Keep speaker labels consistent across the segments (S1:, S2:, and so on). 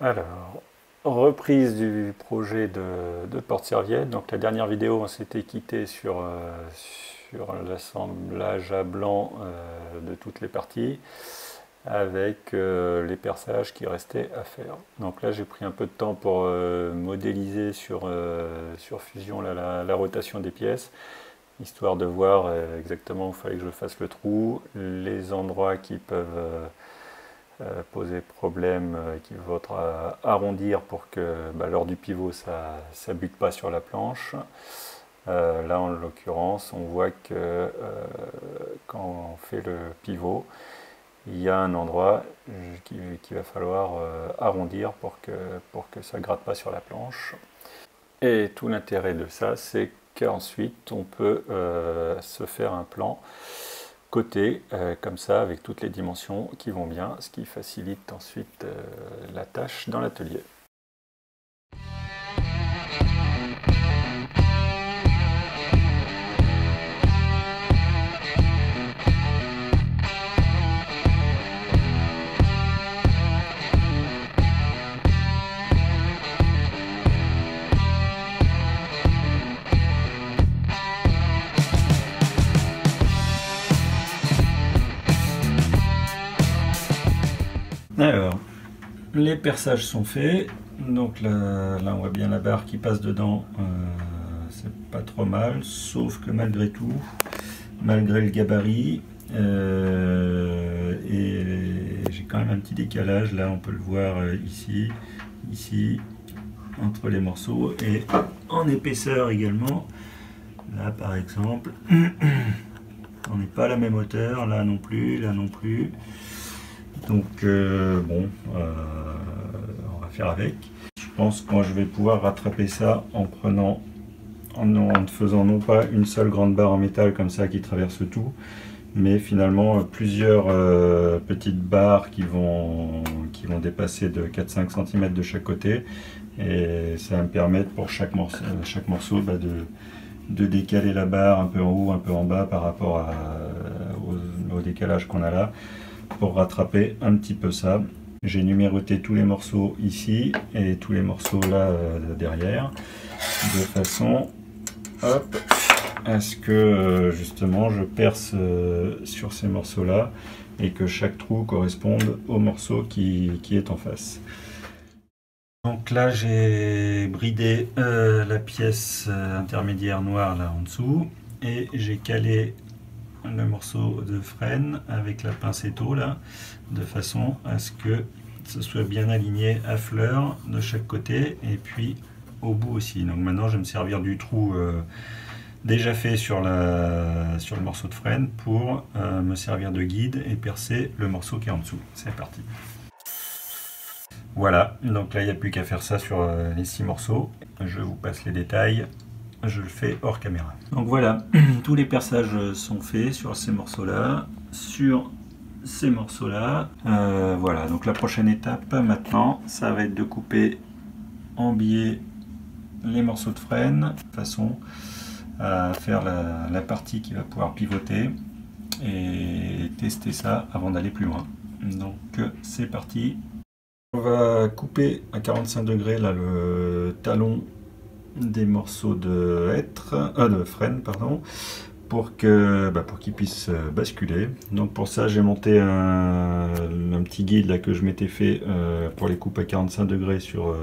S1: Alors, reprise du projet de porte-serviette. Donc la dernière vidéo, on s'était quitté sur l'assemblage à blanc de toutes les parties avec les perçages qui restaient à faire. Donc là, j'ai pris un peu de temps pour modéliser sur Fusion la rotation des pièces, histoire de voir exactement où il fallait que je fasse le trou, les endroits qui peuvent poser problème, qu'il faudra arrondir pour que lors du pivot ça ne bute pas sur la planche. Là en l'occurrence on voit que quand on fait le pivot, il y a un endroit qu'il va falloir arrondir pour que ça ne gratte pas sur la planche. Et tout l'intérêt de ça, c'est qu'ensuite on peut se faire un plan côté comme ça avec toutes les dimensions qui vont bien, ce qui facilite ensuite la tâche dans l'atelier. Alors, les perçages sont faits, donc là on voit bien la barre qui passe dedans, c'est pas trop mal, sauf que malgré tout, malgré le gabarit, et j'ai quand même un petit décalage, là on peut le voir ici, entre les morceaux, et en épaisseur également, là par exemple, on n'est pas à la même hauteur, là non plus, donc bon, on va faire avec. Je pense que je vais pouvoir rattraper ça en faisant non pas une seule grande barre en métal comme ça qui traverse tout, mais finalement plusieurs petites barres qui vont dépasser de 4-5 cm de chaque côté, et ça va me permettre pour chaque morceau de décaler la barre un peu en haut, un peu en bas par rapport au décalage qu'on a là, pour rattraper un petit peu ça. J'ai numéroté tous les morceaux ici et tous les morceaux là derrière, de façon à ce que justement je perce sur ces morceaux là et que chaque trou corresponde au morceau qui est en face. Donc là j'ai bridé la pièce intermédiaire noire là en dessous, et j'ai calé le morceau de frêne avec la pincetto là, de façon à ce que ce soit bien aligné à fleur de chaque côté et puis au bout aussi. Donc maintenant je vais me servir du trou déjà fait sur le morceau de frêne pour me servir de guide et percer le morceau qui est en dessous. C'est parti. Voilà, donc là il n'y a plus qu'à faire ça sur les 6 morceaux. Je vous passe les détails. Je le fais hors caméra. Donc voilà, tous les perçages sont faits sur ces morceaux-là, voilà, donc la prochaine étape maintenant, ça va être de couper en biais les morceaux de frêne, de façon à faire la partie qui va pouvoir pivoter et tester ça avant d'aller plus loin. Donc c'est parti. On va couper à 45 degrés là, le talon des morceaux de frêne, pardon, pour qu'ils puissent basculer. Donc pour ça j'ai monté un petit guide là que je m'étais fait pour les coupes à 45 degrés sur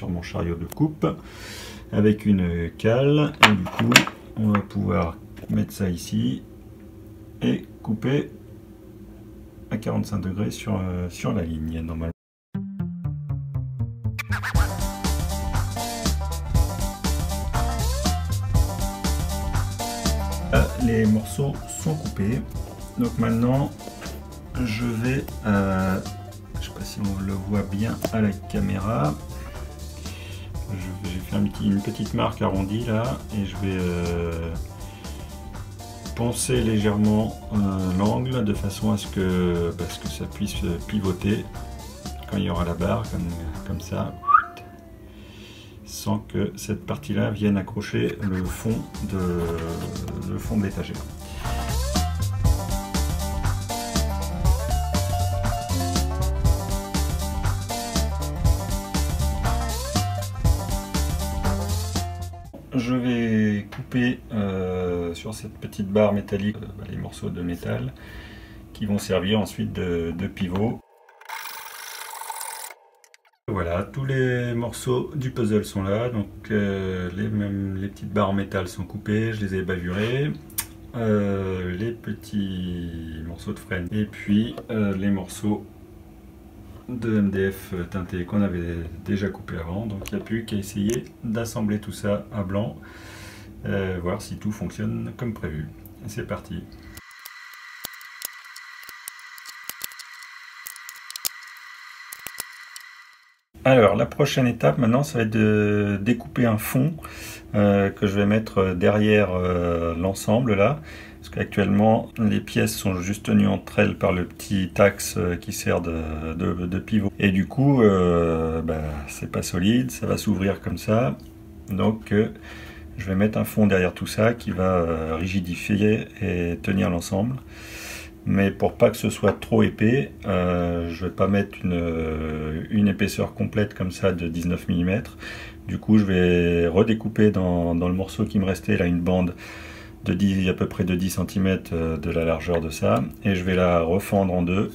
S1: mon chariot de coupe avec une cale, et du coup on va pouvoir mettre ça ici et couper à 45 degrés sur la ligne normalement. Les morceaux sont coupés, donc maintenant je vais, je sais pas si on le voit bien à la caméra, j'ai fait une petite marque arrondie là, et je vais poncer légèrement l'angle de façon à ce que ça puisse pivoter quand il y aura la barre comme ça, sans que cette partie-là vienne accrocher le fond de l'étagère. je vais couper sur cette petite barre métallique les morceaux de métal qui vont servir ensuite de pivot. Voilà, tous les morceaux du puzzle sont là, donc les petites barres en métal sont coupées, je les ai bavurées, les petits morceaux de freine et puis les morceaux de MDF teinté qu'on avait déjà coupé avant, donc il n'y a plus qu'à essayer d'assembler tout ça à blanc, voir si tout fonctionne comme prévu. C'est parti. Alors la prochaine étape maintenant, ça va être de découper un fond que je vais mettre derrière l'ensemble là, parce qu'actuellement les pièces sont juste tenues entre elles par le petit axe qui sert de pivot, et du coup c'est pas solide, ça va s'ouvrir comme ça, donc je vais mettre un fond derrière tout ça qui va rigidifier et tenir l'ensemble. Mais pour pas que ce soit trop épais, je vais pas mettre une épaisseur complète comme ça de 19 mm. Du coup je vais redécouper dans le morceau qui me restait là une bande de à peu près de 10 cm de la largeur de ça, et je vais la refendre en deux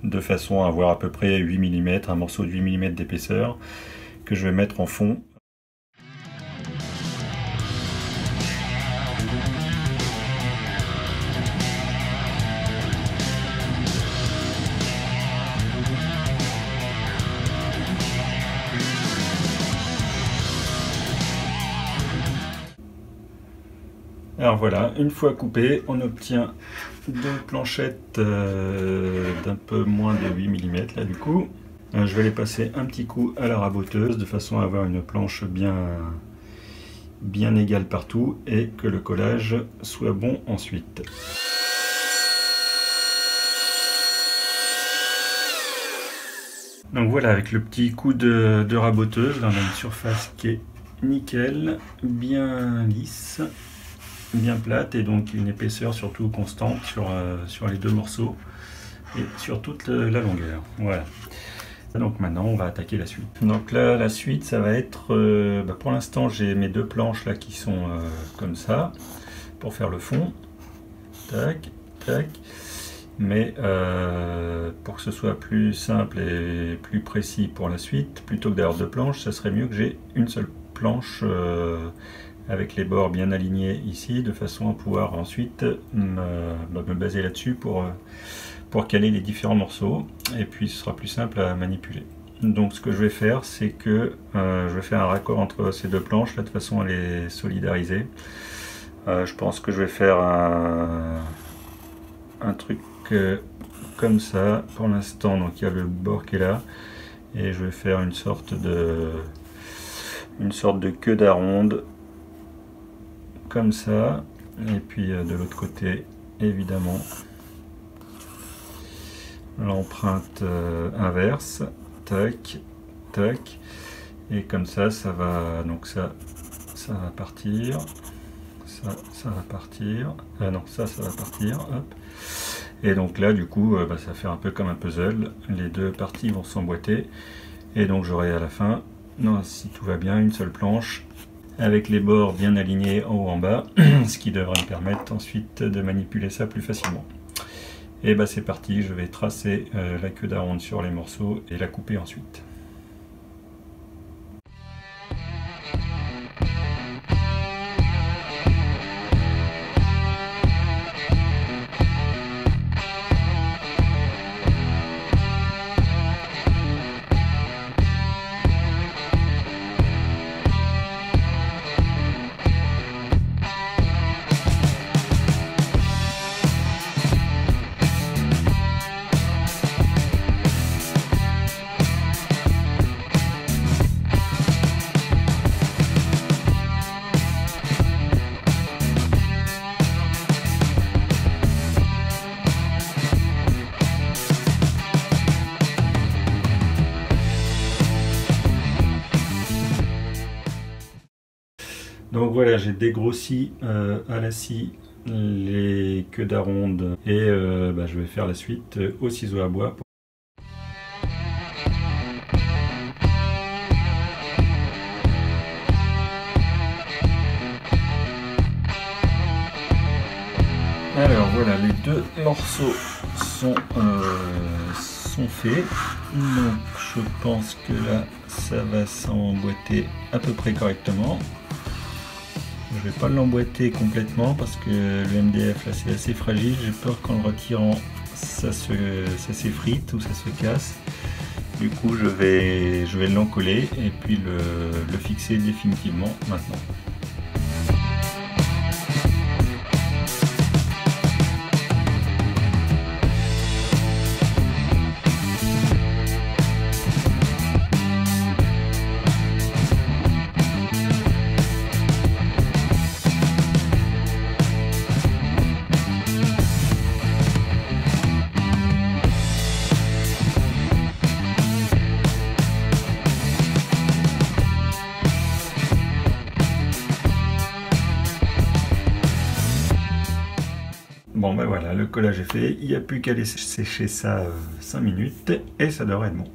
S1: de façon à avoir à peu près 8 mm, un morceau de 8 mm d'épaisseur que je vais mettre en fond. Alors voilà, une fois coupé, on obtient deux planchettes d'un peu moins de 8 mm là du coup. Je vais les passer un petit coup à la raboteuse de façon à avoir une planche bien égale partout et que le collage soit bon ensuite. Donc voilà, avec le petit coup de raboteuse, là on a une surface qui est nickel, bien lisse, bien plate, et donc une épaisseur surtout constante sur les deux morceaux et sur toute la longueur. Voilà. Donc maintenant on va attaquer la suite. Donc là la suite ça va être, pour l'instant j'ai mes deux planches là qui sont comme ça pour faire le fond. Tac, tac. Mais pour que ce soit plus simple et plus précis pour la suite, plutôt que d'avoir deux planches, ça serait mieux que j'ai une seule planche avec les bords bien alignés ici, de façon à pouvoir ensuite me baser là-dessus pour caler les différents morceaux, et puis ce sera plus simple à manipuler. Donc ce que je vais faire, c'est que je vais faire un raccord entre ces deux planches là, de façon à les solidariser. Je pense que je vais faire un truc comme ça pour l'instant. Donc il y a le bord qui est là, et je vais faire une sorte de queue d'aronde comme ça, et puis de l'autre côté évidemment l'empreinte inverse, tac tac, et comme ça va, donc ça va partir, ça va partir, non ça va partir, hop. Et donc là du coup ça va faire un peu comme un puzzle, les deux parties vont s'emboîter, et donc j'aurai à la fin, non, si tout va bien, une seule planche avec les bords bien alignés en haut en bas, ce qui devrait me permettre ensuite de manipuler ça plus facilement. Et c'est parti, je vais tracer la queue d'aronde sur les morceaux et la couper ensuite. Donc voilà, j'ai dégrossi à la scie les queues d'aronde, et je vais faire la suite au ciseau à bois. Alors voilà, les deux morceaux sont faits. Donc je pense que là, ça va s'emboîter à peu près correctement. Je vais pas l'emboîter complètement parce que le MDF là c'est assez fragile. J'ai peur qu'en le retirant, ça s'effrite ou ça se casse. Du coup, je vais l'encoller et puis le fixer définitivement maintenant. Bon ben voilà, le collage est fait, il n'y a plus qu'à laisser sécher ça 5 minutes et ça devrait être bon.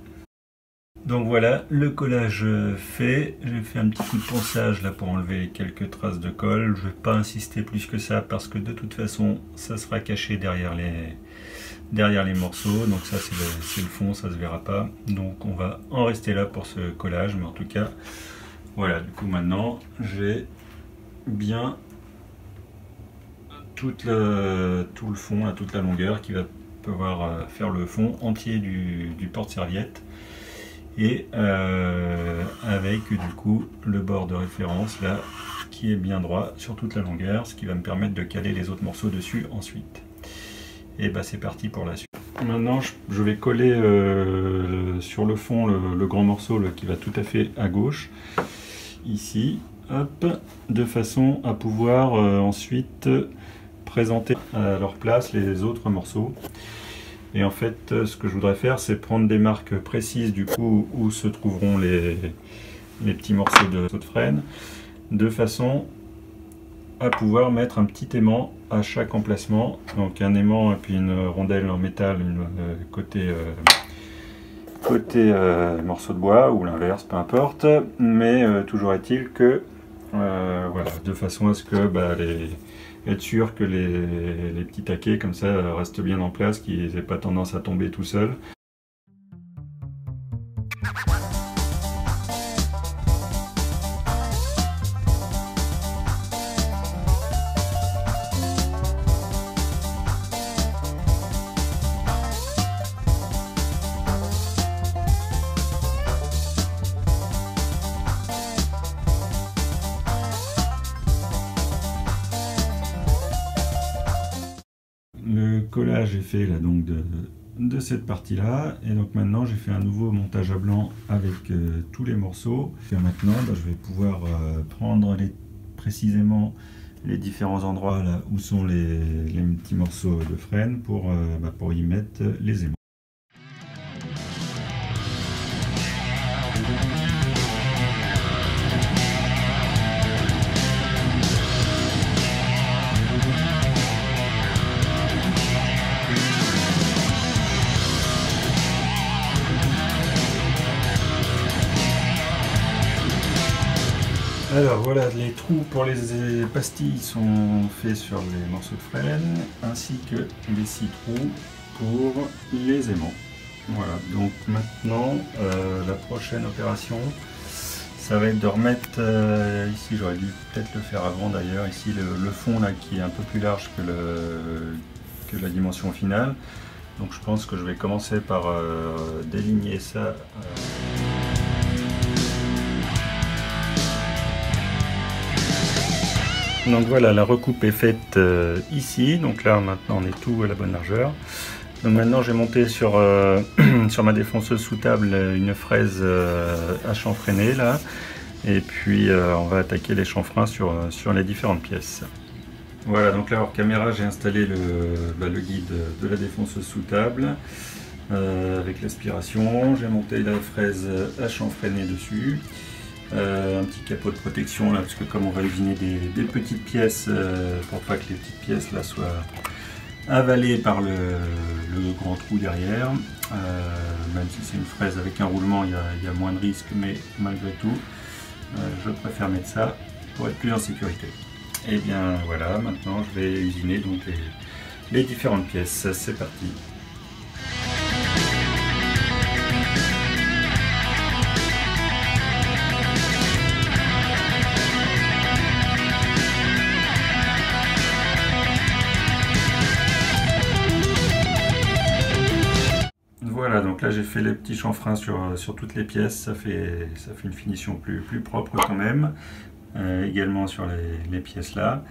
S1: Donc voilà, le collage fait, j'ai fait un petit coup de ponçage là pour enlever quelques traces de colle. Je ne vais pas insister plus que ça parce que de toute façon ça sera caché derrière les morceaux, donc ça c'est le fond, ça se verra pas. Donc on va en rester là pour ce collage, mais en tout cas voilà, du coup maintenant j'ai bien tout le fond, à toute la longueur, qui va pouvoir faire le fond entier du porte-serviette, et avec du coup le bord de référence là qui est bien droit sur toute la longueur, ce qui va me permettre de caler les autres morceaux dessus ensuite. Et bah c'est parti pour la suite. Maintenant je vais coller sur le fond le grand morceau là, qui va tout à fait à gauche ici, hop, de façon à pouvoir ensuite présenter à leur place les autres morceaux. Et en fait ce que je voudrais faire, c'est prendre des marques précises du coup où se trouveront les petits morceaux de frêne, de façon à pouvoir mettre un petit aimant à chaque emplacement, donc un aimant et puis une rondelle en métal côté morceau de bois, ou l'inverse, peu importe, mais toujours est-il que voilà, de façon à ce que être sûr que les petits taquets comme ça restent bien en place, qu'ils n'aient pas tendance à tomber tout seuls. Le collage est fait là donc de cette partie là, et donc maintenant j'ai fait un nouveau montage à blanc avec tous les morceaux. Et maintenant je vais pouvoir prendre précisément les différents endroits là où sont les petits morceaux de frêne pour y mettre les aimants. Alors voilà, les trous pour les pastilles sont faits sur les morceaux de frêne, ainsi que les 6 trous pour les aimants. Voilà, donc maintenant la prochaine opération, ça va être de remettre, ici j'aurais dû peut-être le faire avant d'ailleurs, ici le fond là qui est un peu plus large que la dimension finale. Donc je pense que je vais commencer par déligner ça. Donc voilà, la recoupe est faite ici, donc là maintenant on est tout à la bonne largeur. Donc maintenant j'ai monté sur ma défonceuse sous table une fraise à chanfreiner là, et puis on va attaquer les chanfreins sur les différentes pièces. Voilà, donc là hors caméra j'ai installé le guide de la défonceuse sous table avec l'aspiration. J'ai monté la fraise à chanfreiner dessus. Un petit capot de protection là, parce que comme on va usiner des petites pièces pour pas que les petites pièces là soient avalées par le grand trou derrière, même si c'est une fraise avec un roulement, il y a moins de risques, mais malgré tout je préfère mettre ça pour être plus en sécurité. Et bien voilà, maintenant je vais usiner donc les différentes pièces. C'est parti. Voilà, donc là j'ai fait les petits chanfreins sur toutes les pièces, ça fait une finition plus propre quand même, également sur les pièces là.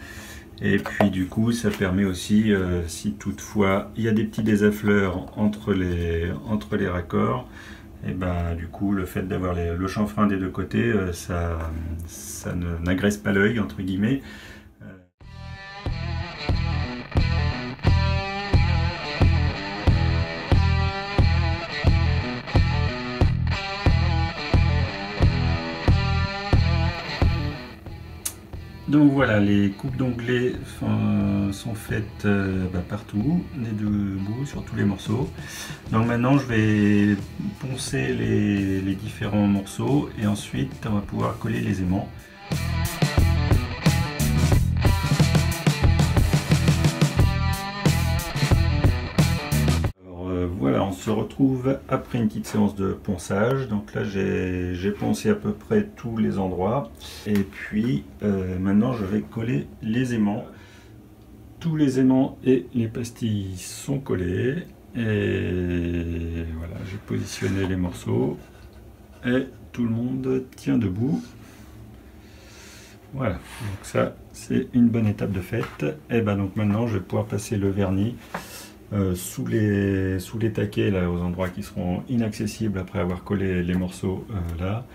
S1: Et puis du coup ça permet aussi, si toutefois il y a des petits désaffleurs entre les raccords, et ben du coup le fait d'avoir le chanfrein des deux côtés, ça n'agresse pas l'œil entre guillemets. Donc voilà, les coupes d'onglets sont faites partout, des deux bouts, sur tous les morceaux. Donc maintenant je vais poncer les différents morceaux et ensuite on va pouvoir coller les aimants. Voilà, on se retrouve après une petite séance de ponçage. Donc là j'ai poncé à peu près tous les endroits. Et puis maintenant je vais coller les aimants. Tous les aimants et les pastilles sont collés. Et voilà, j'ai positionné les morceaux. Et tout le monde tient debout. Voilà, donc ça c'est une bonne étape de faite. Et ben donc maintenant je vais pouvoir passer le vernis sous les taquets là, aux endroits qui seront inaccessibles après avoir collé les morceaux là,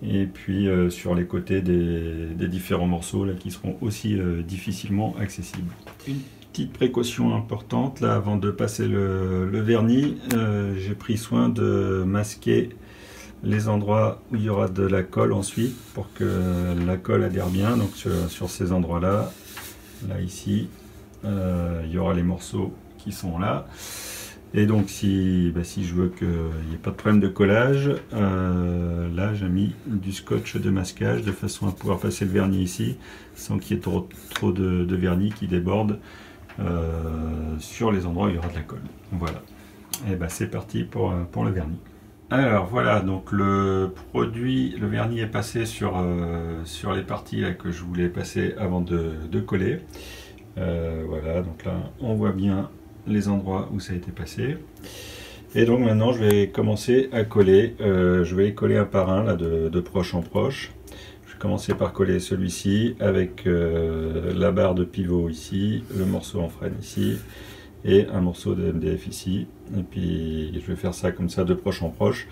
S1: et puis sur les côtés des différents morceaux là qui seront aussi difficilement accessibles. Une petite précaution importante là avant de passer le vernis, j'ai pris soin de masquer les endroits où il y aura de la colle ensuite pour que la colle adhère bien. Donc sur ces endroits là ici, il y aura les morceaux qui sont là, et donc si je veux qu'il n'y ait pas de problème de collage, là j'ai mis du scotch de masquage de façon à pouvoir passer le vernis ici sans qu'il y ait trop de vernis qui déborde sur les endroits où il y aura de la colle. Voilà, et c'est parti pour le vernis. Alors voilà, donc le vernis est passé sur les parties là que je voulais passer avant de coller. Voilà, donc là on voit bien les endroits où ça a été passé, et donc maintenant je vais commencer à coller. Je vais les coller un par un là, de proche en proche. Je vais commencer par coller celui-ci avec la barre de pivot ici, le morceau en frêne ici et un morceau de MDF ici, et puis je vais faire ça comme ça de proche en proche.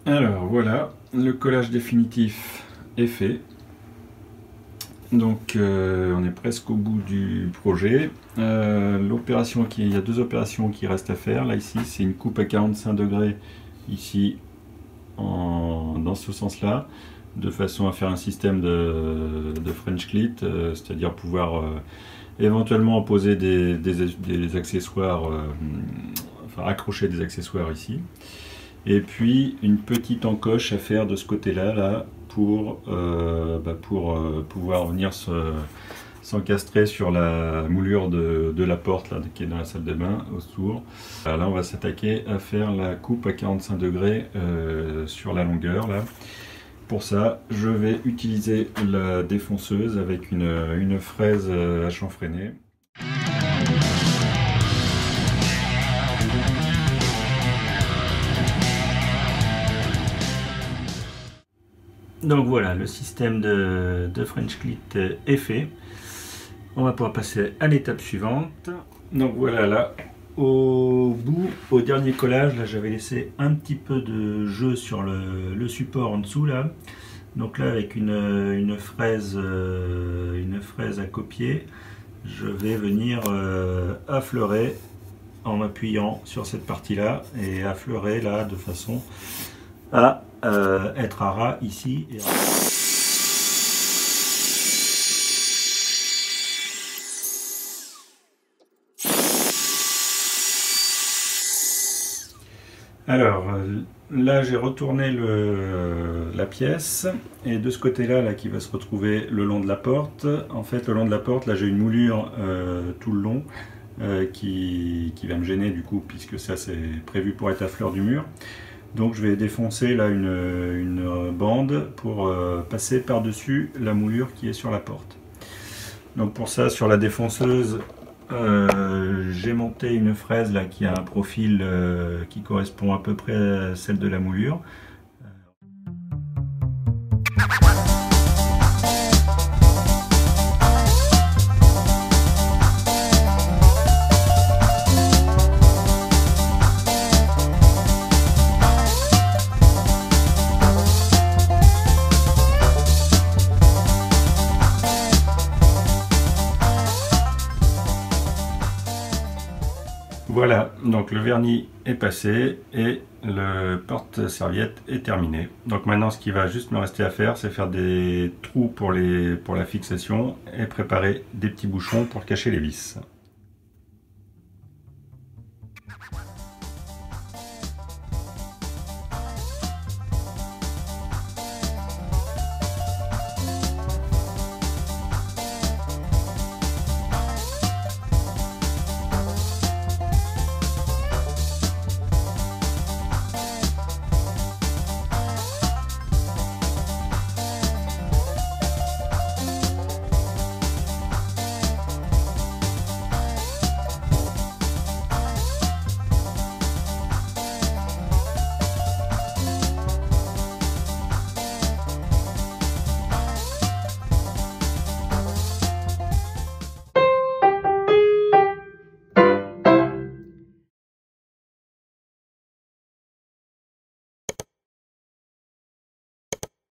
S1: Alors voilà, le collage définitif est fait. Donc on est presque au bout du projet. Il y a deux opérations qui restent à faire. Là ici c'est une coupe à 45 degrés ici dans ce sens là, de façon à faire un système de French clit, c'est-à-dire pouvoir éventuellement poser des accessoires, enfin accrocher des accessoires ici. Et puis une petite encoche à faire de ce côté-là pour pouvoir venir s'encastrer sur la moulure de la porte là, qui est dans la salle de bain autour. Là on va s'attaquer à faire la coupe à 45 degrés sur la longueur là. Pour ça je vais utiliser la défonceuse avec une fraise à chanfreiner. Donc voilà, le système de French clit est fait. On va pouvoir passer à l'étape suivante. Donc voilà, là, au dernier collage, là j'avais laissé un petit peu de jeu sur le support en dessous là. Donc là, avec une fraise à copier, je vais venir affleurer en m'appuyant sur cette partie-là et affleurer là de façon à être à ras ici. Alors là j'ai retourné la pièce et de ce côté là qui va se retrouver le long de la porte, en fait le long de la porte là j'ai une moulure tout le long qui va me gêner du coup puisque ça c'est prévu pour être à fleur du mur. Donc je vais défoncer là une bande pour passer par dessus la moulure qui est sur la porte. Donc pour ça sur la défonceuse j'ai monté une fraise là qui a un profil qui correspond à peu près à celle de la moulure. Voilà, donc le vernis est passé et le porte-serviette est terminé. Donc maintenant ce qui va juste me rester à faire, c'est faire des trous pour la fixation et préparer des petits bouchons pour cacher les vis.